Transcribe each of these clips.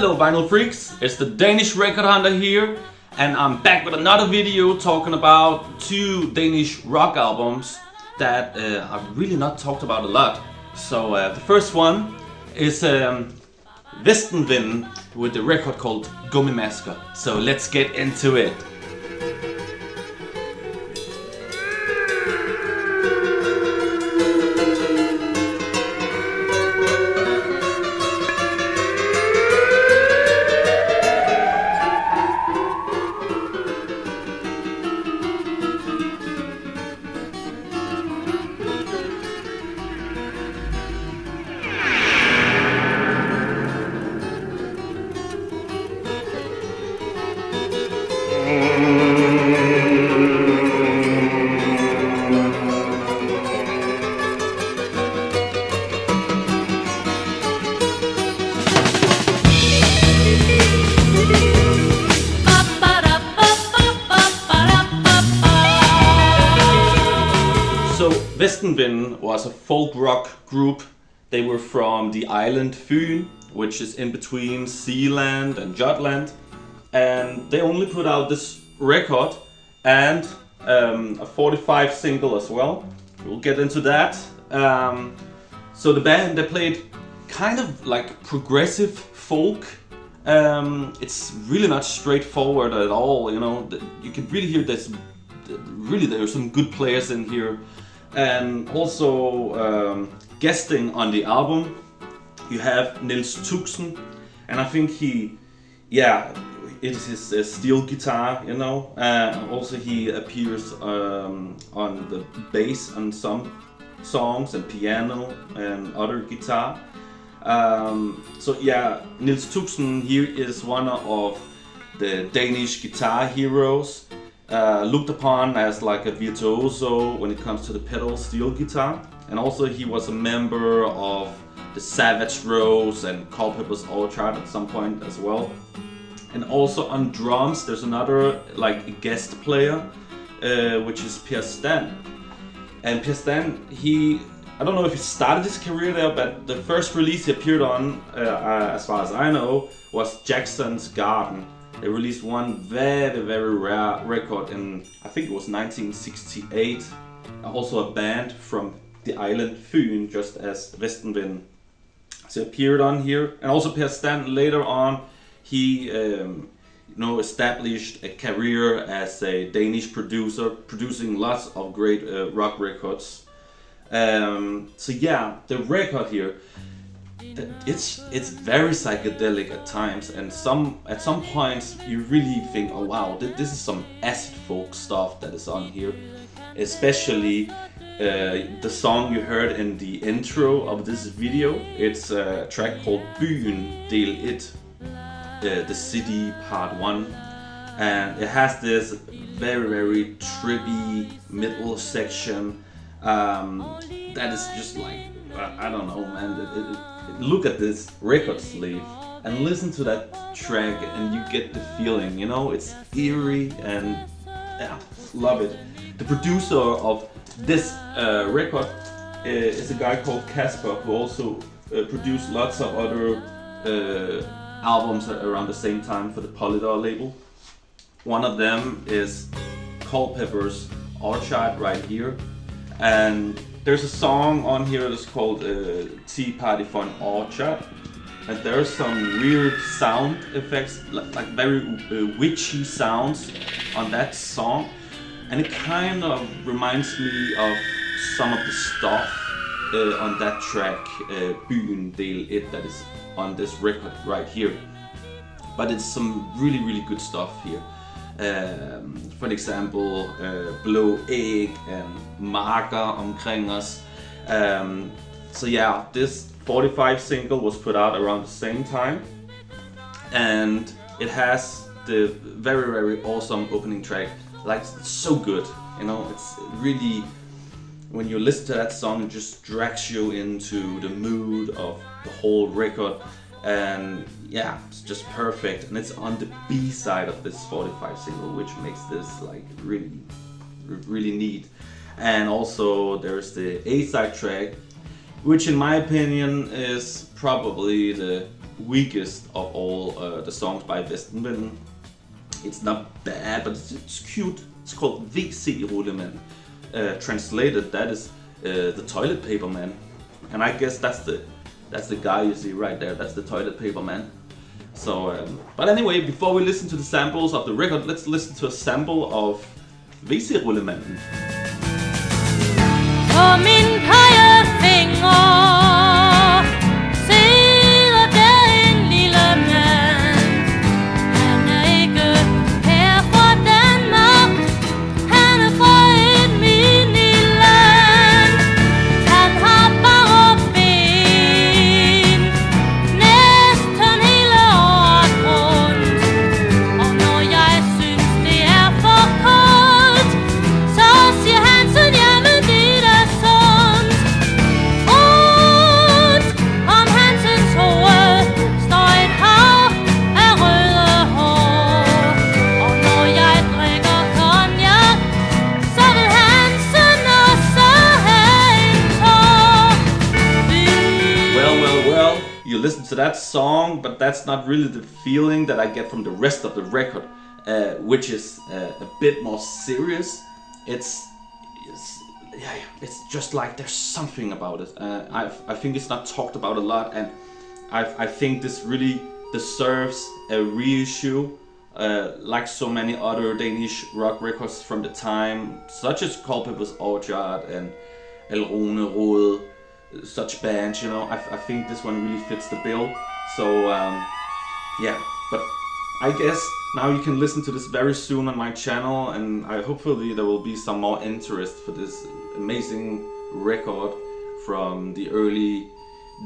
Hello vinyl freaks, it's the Danish record hunter here, and I'm back with another video talking about two Danish rock albums that I've really not talked about a lot. So the first one is Vestenvinden with the record called Gummimasker. So let's get into it. So Vestenvinden was a folk rock group. They were from the island Fyn, which is in between Sealand and Jutland, and they only put out this record and a 45 single as well. We'll get into that. So the band, they played kind of like progressive folk. It's really not straightforward at all, you know. You can really hear this. Really, there are some good players in here. And also guesting on the album, you have Niels Tuxen, and I think it is his steel guitar, you know. Also he appears on the bass on some songs and piano and other guitar. So yeah, Niels Tuxen here is one of the Danish guitar heroes. Looked upon as like a virtuoso when it comes to the pedal steel guitar, and also he was a member of the Savage Rose and Culpeper's Orchard at some point as well. And also on drums there's another like guest player, which is Per Stan. And Per Stan, I don't know if he started his career there, but the first release he appeared on, as far as I know, was Jackson's Garden. They released one very, very rare record in, I think it was 1968. Also a band from the island Fyn, just as Vestenvinden. So appeared on here. And also Per Stan, later on, he established a career as a Danish producer, producing lots of great rock records. So yeah, the record here, it's very psychedelic at times, and at some points you really think, oh wow, this is some acid folk stuff that is on here. Especially the song you heard in the intro of this video. It's a track called Byen Del 1, the city part 1, and it has this very, very trippy middle section that is just like, I don't know, man. Look at this record sleeve and listen to that track and you get the feeling, you know, it's eerie and yeah, love it. The producer of this record is a guy called Casper, who also produced lots of other albums around the same time for the Polydor label. One of them is Culpeper's Orchard right here, and there's a song on here that's called Tea Party for an Orchard, and there's some weird sound effects, like very witchy sounds on that song, and it kind of reminds me of some of the stuff on that track, Byen Del 1, that is on this record right here. But it's some really, really good stuff here. For example, Blå Æg and Marker omkring os. So yeah, this 45 single was put out around the same time, and it has the very, very awesome opening track. Like, it's so good, you know. It's really, when you listen to that song, it just drags you into the mood of the whole record. And yeah, it's just perfect, and it's on the B side of this 45 single, which makes this like really, really neat. And also there's the A side track, which in my opinion is probably the weakest of all the songs by Vestenvinden. It's not bad, but it's cute. It's called WC-Rullemanden. Translated, that is the toilet paper man. And I guess that's the guy you see right there. That's the toilet paper man. So, but anyway, before we listen to the samples of the record, let's listen to a sample of WC-Rullemanden. På min pegefinger sidder der en lille mand. Han er ikke her fra Danmark, han er fra et miniland. Han har bare ben næsten hele året rundt. Og når jeg synes det er for koldt, så siger han sådan, jamen det er sundt. Rundt om hans hoved står et hav af røde hår. Og når jeg drikker cognac, så vil Hansen også have en tår. Well, you listen to that song, but that's not really the feeling that I get from the rest of the record, which is a bit more serious. It's just like there's something about it. I think it's not talked about a lot, and I think this really deserves a reissue, like so many other Danish rock records from the time, such as Culpepper's Orchard and El Rune Rode, such bands, you know. I think this one really fits the bill. So but I guess now you can listen to this very soon on my channel, and hopefully there will be some more interest for this amazing record from the early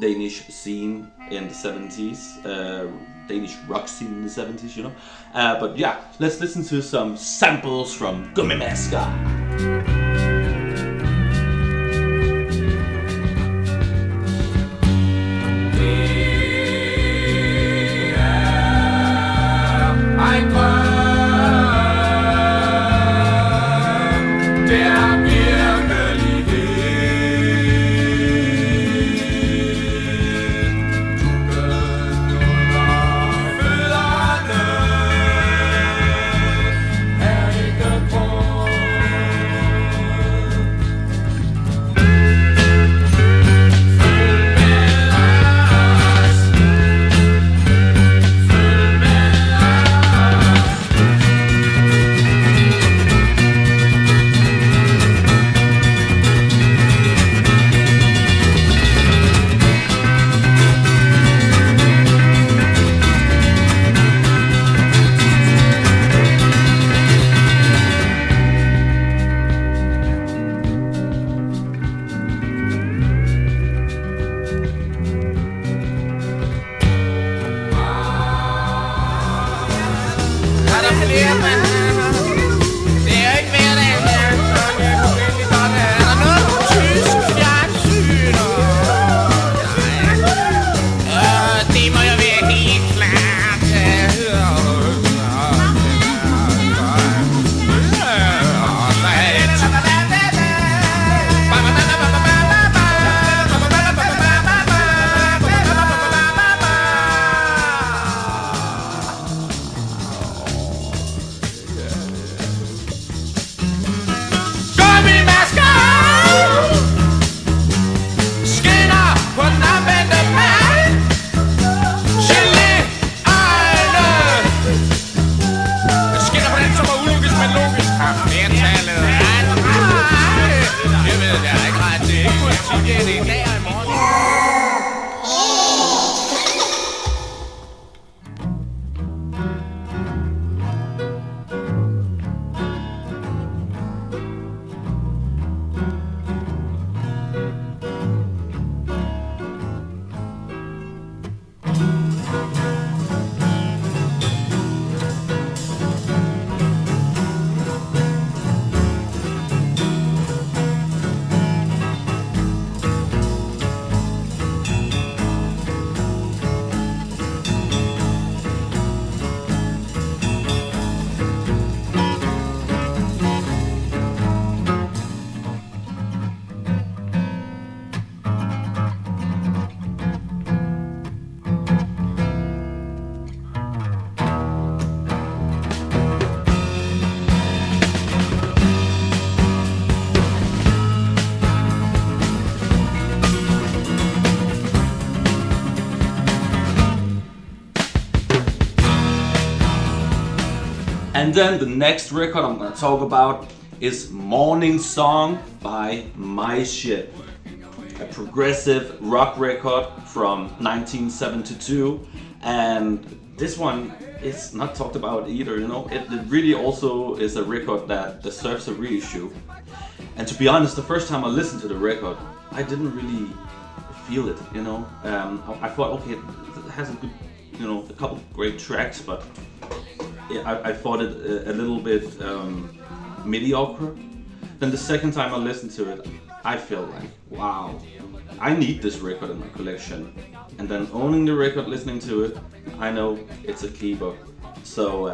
Danish scene in the 70s, Danish rock scene in the 70s, you know. But yeah, let's listen to some samples from Gummimasker. And then the next record I'm gonna talk about is Morning Song by My Ship, a progressive rock record from 1972. And this one is not talked about either, you know. It really also is a record that deserves a reissue. And to be honest, the first time I listened to the record, I didn't really feel it, you know. I thought, okay, it has a good, you know, a couple great tracks, but I thought it a little bit mediocre. Then the second time I listened to it, I felt like, wow, I need this record in my collection. And then owning the record, listening to it, I know it's a keeper. So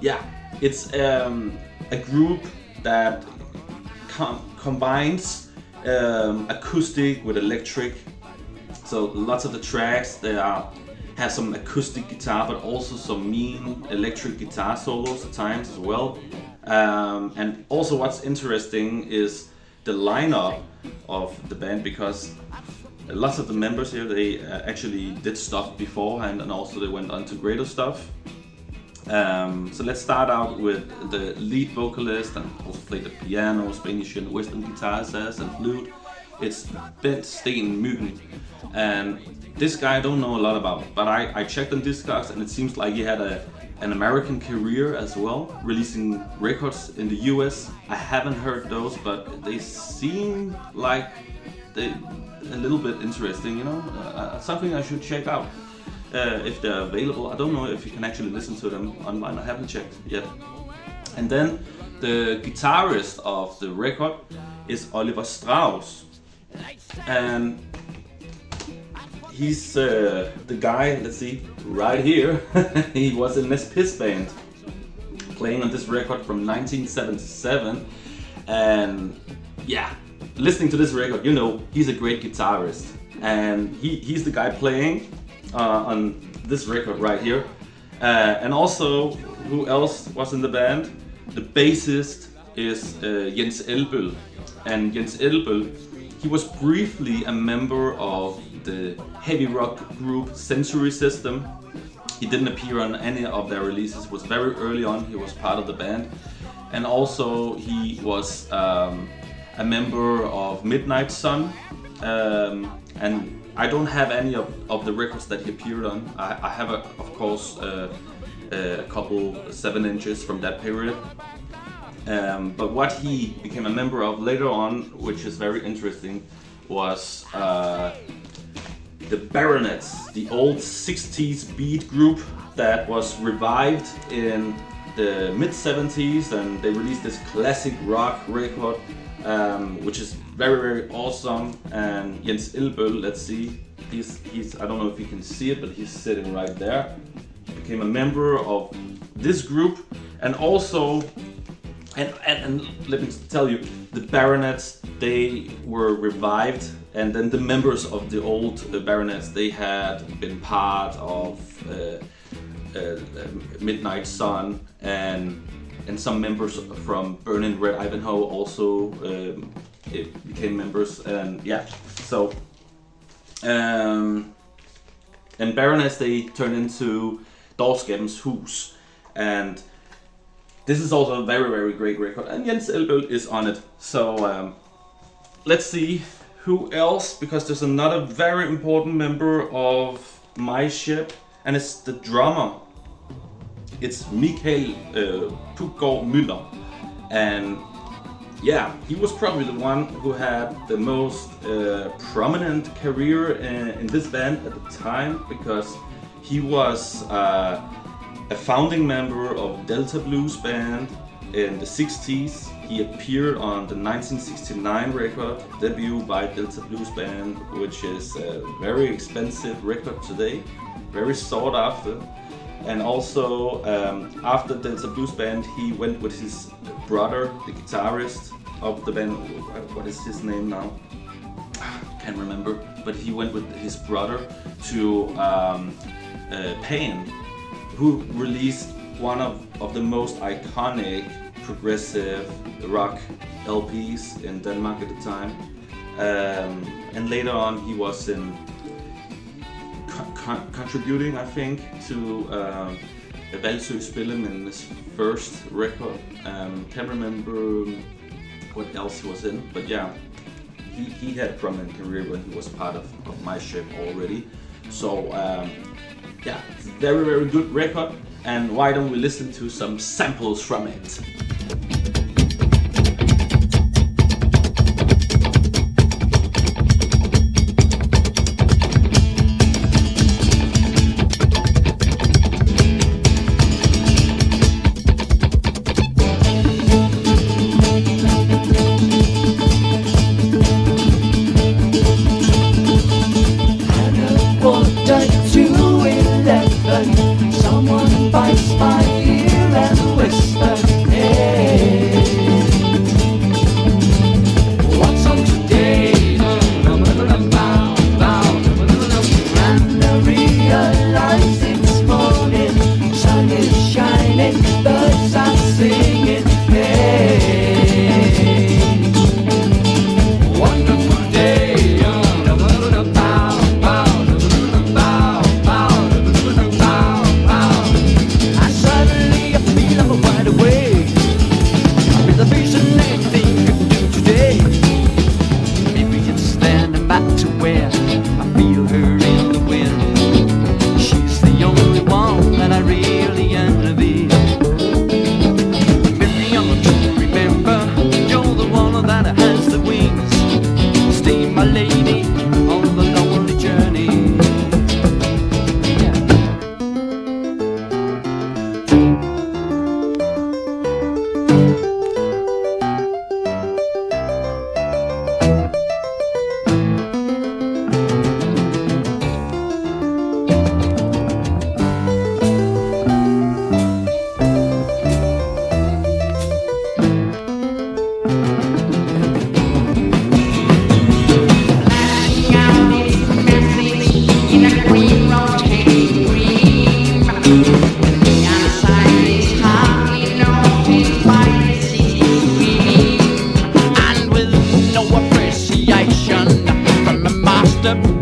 yeah, it's a group that combines acoustic with electric. So lots of the tracks have some acoustic guitar, but also some mean electric guitar solos at times as well. And also what's interesting is the lineup of the band, because lots of the members here, they actually did stuff beforehand, and also they went on to greater stuff. So let's start out with the lead vocalist, and also played the piano, Spanish and Western guitars and flute. It's Vestenvinden, and this guy I don't know a lot about, but I checked on Discogs, and it seems like he had an American career as well, releasing records in the US. I haven't heard those, but they seem like they a little bit interesting, you know, something I should check out if they're available. I don't know if you can actually listen to them online. I haven't checked yet. And then the guitarist of the record is Oliver Strauss, and he's the guy, let's see, right here. He was in Les Piss band, playing on this record from 1977. And yeah, listening to this record, you know, he's a great guitarist. And he's the guy playing on this record right here. And also, who else was in the band? The bassist is Jens Elbøl. And Jens Elbøl, he was briefly a member of the heavy rock group Century System. He didn't appear on any of their releases. It was very early on, he was part of the band. And also he was a member of Midnight Sun. And I don't have any of the records that he appeared on. I have, of course, a couple 7 inches from that period. But what he became a member of later on, which is very interesting, was the Baronets, the old 60s beat group that was revived in the mid-70s, and they released this classic rock record, which is very, very awesome. And Jens Elbøl, let's see, he's I don't know if you can see it, but he's sitting right there. He became a member of this group, and also, and let me tell you, the Baronets, they were revived, and then the members of the old Baronets, they had been part of Midnight Sun, and some members from Burning Red Ivanhoe also became members, and yeah, so and Baronets, they turned into Dorskabens Hus, and this is also a very, very great record, and Jens Elbøl is on it. So let's see who else, because there's another very important member of My Ship, and it's the drummer. It's Michael Puggaard Müller, and yeah, he was probably the one who had the most prominent career in this band at the time, because he was a founding member of Delta Blues band in the 60s. He appeared on the 1969 record debut by Delta Blues band, which is a very expensive record today, very sought after. And also after Delta Blues band, he went with his brother, the guitarist of the band. What is his name now? Can't remember. But he went with his brother to Pan, who released one of the most iconic progressive rock LPs in Denmark at the time. And later on he was in contributing, I think, to Valsø Spillemændenes first record. Can't remember what else he was in, but yeah, he had a prominent career when he was part of My Ship already. So yeah, it's a very, very good record. And why don't we listen to some samples from it? Someone bites my ear and whispers, hey, what's on today? And I realize it's morning, sun is shining, birds are singing, hey, wonderful day.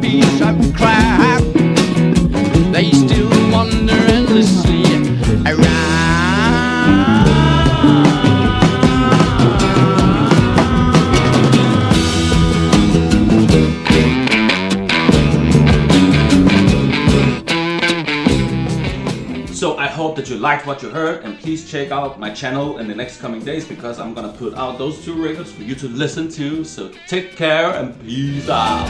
Piece of crap. They still wander endlessly around. So I hope that you liked what you heard, and please check out my channel in the next coming days because I'm gonna put out those 2 records for you to listen to. So take care and peace out.